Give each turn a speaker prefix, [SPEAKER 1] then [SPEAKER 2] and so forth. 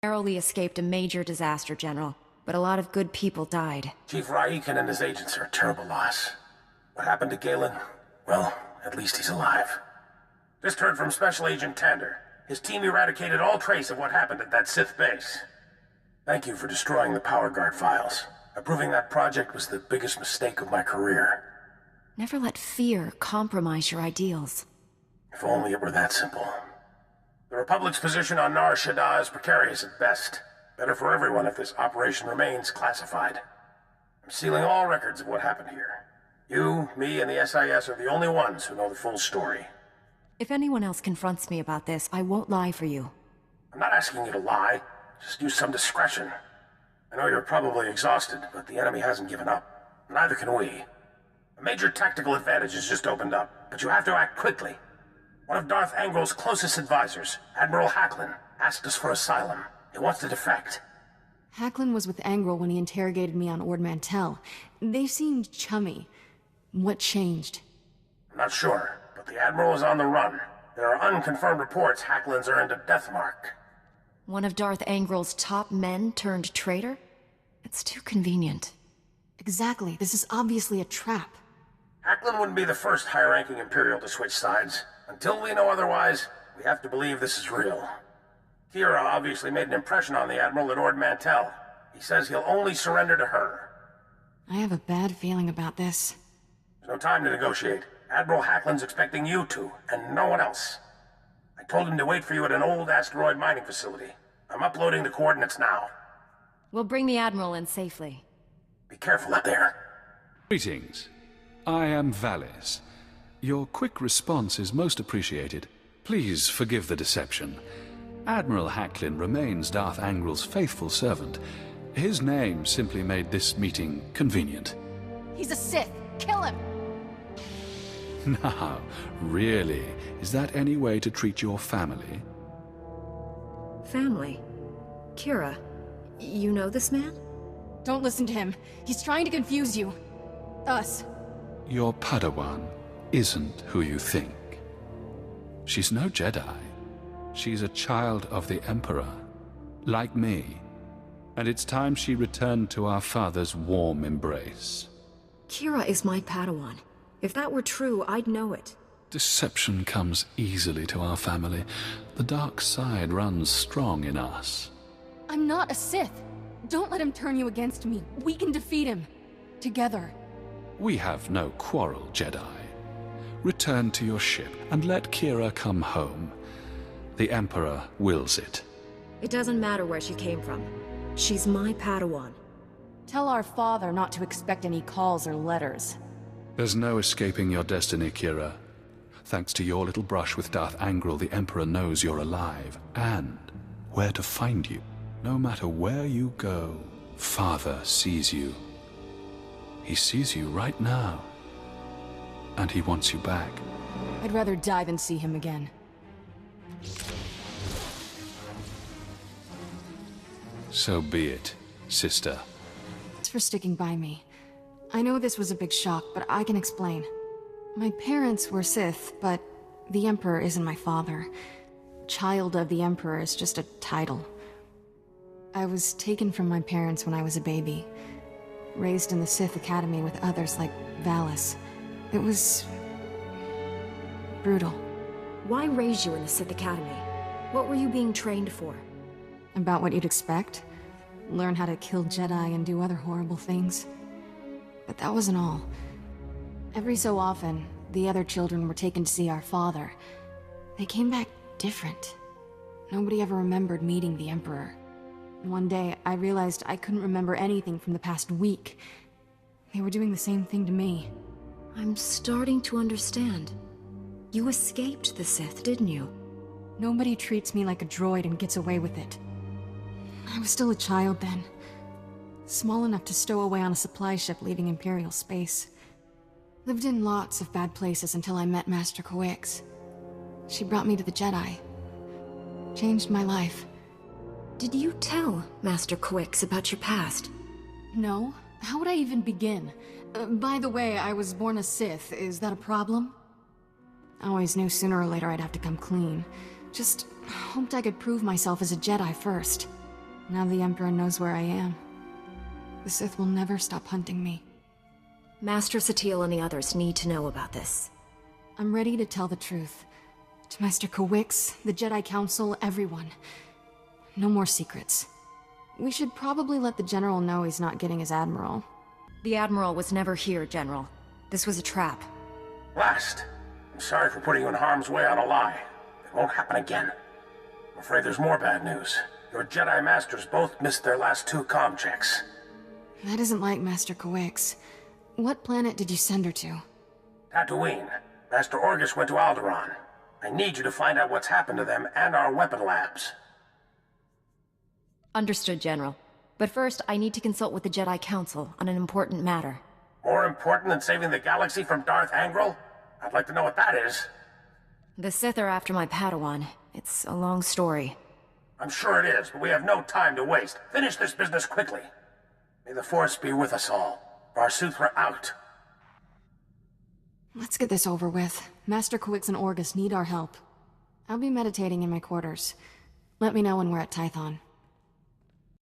[SPEAKER 1] Narrowly escaped a major disaster, General, but a lot of good people died.
[SPEAKER 2] Chief Raiken and his agents are a terrible loss. What happened to Galen? Well, at least he's alive. Just heard from Special Agent Tander. His team eradicated all trace of what happened at that Sith base. Thank you for destroying the Power Guard files. Approving that project was the biggest mistake of my career.
[SPEAKER 1] Never let fear compromise your ideals.
[SPEAKER 2] If only it were that simple. The Republic's position on Nar Shaddaa is precarious at best. Better for everyone if this operation remains classified. I'm sealing all records of what happened here. You, me, and the SIS are the only ones who know the full story.
[SPEAKER 1] If anyone else confronts me about this, I won't lie for you.
[SPEAKER 2] I'm not asking you to lie. Just use some discretion. I know you're probably exhausted, but the enemy hasn't given up. Neither can we. A major tactical advantage has just opened up, but you have to act quickly. One of Darth Angrel's closest advisors, Admiral Hacklin, asked us for asylum. He wants to defect.
[SPEAKER 3] Hacklin was with Angrel when he interrogated me on Ord Mantell. They seemed chummy. What changed?
[SPEAKER 2] I'm not sure, but the Admiral is on the run. There are unconfirmed reports Hacklin's earned a death mark.
[SPEAKER 1] One of Darth Angrel's top men turned traitor? It's too convenient.
[SPEAKER 3] Exactly. This is obviously a trap.
[SPEAKER 2] Hacklin wouldn't be the first high-ranking Imperial to switch sides. Until we know otherwise, we have to believe this is real. Kira obviously made an impression on the Admiral at Ord Mantell. He says he'll only surrender to her.
[SPEAKER 3] I have a bad feeling about this.
[SPEAKER 2] There's no time to negotiate. Admiral Hacklin's expecting you to, and no one else. I told him to wait for you at an old asteroid mining facility. I'm uploading the coordinates now.
[SPEAKER 1] We'll bring the Admiral in safely.
[SPEAKER 2] Be careful up there.
[SPEAKER 4] Greetings. I am Valis. Your quick response is most appreciated. Please forgive the deception. Admiral Hacklin remains Darth Angrel's faithful servant. His name simply made this meeting convenient.
[SPEAKER 3] He's a Sith! Kill him!
[SPEAKER 4] Now, really, is that any way to treat your family?
[SPEAKER 1] Family? Kira, you know this man?
[SPEAKER 3] Don't listen to him. He's trying to confuse you. Us.
[SPEAKER 4] Your Padawan isn't who you think. She's no Jedi. She's a child of the Emperor, like me. And it's time she returned to our father's warm embrace.
[SPEAKER 1] Kira is my Padawan. If that were true, I'd know it.
[SPEAKER 4] Deception comes easily to our family. The dark side runs strong in us.
[SPEAKER 3] I'm not a Sith. Don't let him turn you against me. We can defeat him. Together.
[SPEAKER 4] We have no quarrel, Jedi. Return to your ship and let Kira come home. The Emperor wills it.
[SPEAKER 1] It doesn't matter where she came from. She's my Padawan.
[SPEAKER 3] Tell our father not to expect any calls or letters.
[SPEAKER 4] There's no escaping your destiny, Kira. Thanks to your little brush with Darth Angrel, the Emperor knows you're alive, and where to find you. No matter where you go, Father sees you. He sees you right now. And he wants you back.
[SPEAKER 3] I'd rather die than see him again.
[SPEAKER 4] So be it, sister.
[SPEAKER 3] Thanks for sticking by me. I know this was a big shock, but I can explain. My parents were Sith, but the Emperor isn't my father. Child of the Emperor is just a title. I was taken from my parents when I was a baby. Raised in the Sith Academy with others like Valis. It was brutal.
[SPEAKER 1] Why raise you in the Sith Academy? What were you being trained for?
[SPEAKER 3] About what you'd expect. Learn how to kill Jedi and do other horrible things. But that wasn't all. Every so often, the other children were taken to see our father. They came back different. Nobody ever remembered meeting the Emperor. One day, I realized I couldn't remember anything from the past week. They were doing the same thing to me.
[SPEAKER 1] I'm starting to understand. You escaped the Sith, didn't you?
[SPEAKER 3] Nobody treats me like a droid and gets away with it. I was still a child then. Small enough to stow away on a supply ship leaving Imperial space. Lived in lots of bad places until I met Master Coix. She brought me to the Jedi. Changed my life.
[SPEAKER 1] Did you tell Master Coix about your past?
[SPEAKER 3] No. How would I even begin? By the way, I was born a Sith. Is that a problem? I always knew sooner or later I'd have to come clean. Just hoped I could prove myself as a Jedi first. Now the Emperor knows where I am. The Sith will never stop hunting me.
[SPEAKER 1] Master Satele and the others need to know about this.
[SPEAKER 3] I'm ready to tell the truth. To Master Kawix, the Jedi Council, everyone. No more secrets. We should probably let the General know he's not getting his Admiral.
[SPEAKER 1] The Admiral was never here, General. This was a trap.
[SPEAKER 2] Last. I'm sorry for putting you in harm's way on a lie. It won't happen again. I'm afraid there's more bad news. Your Jedi Masters both missed their last 2 comm checks.
[SPEAKER 3] That isn't like Master Kawix. What planet did you send her to?
[SPEAKER 2] Tatooine. Master Orgus went to Alderaan. I need you to find out what's happened to them and our weapon labs.
[SPEAKER 1] Understood, General. But first, I need to consult with the Jedi Council on an important matter.
[SPEAKER 2] More important than saving the galaxy from Darth Angral? I'd like to know what that is.
[SPEAKER 1] The Sith are after my Padawan. It's a long story.
[SPEAKER 2] I'm sure it is, but we have no time to waste. Finish this business quickly. May the Force be with us all. Our swtor out.
[SPEAKER 3] Let's get this over with. Master Kawix and Orgus need our help. I'll be meditating in my quarters. Let me know when we're at Tython.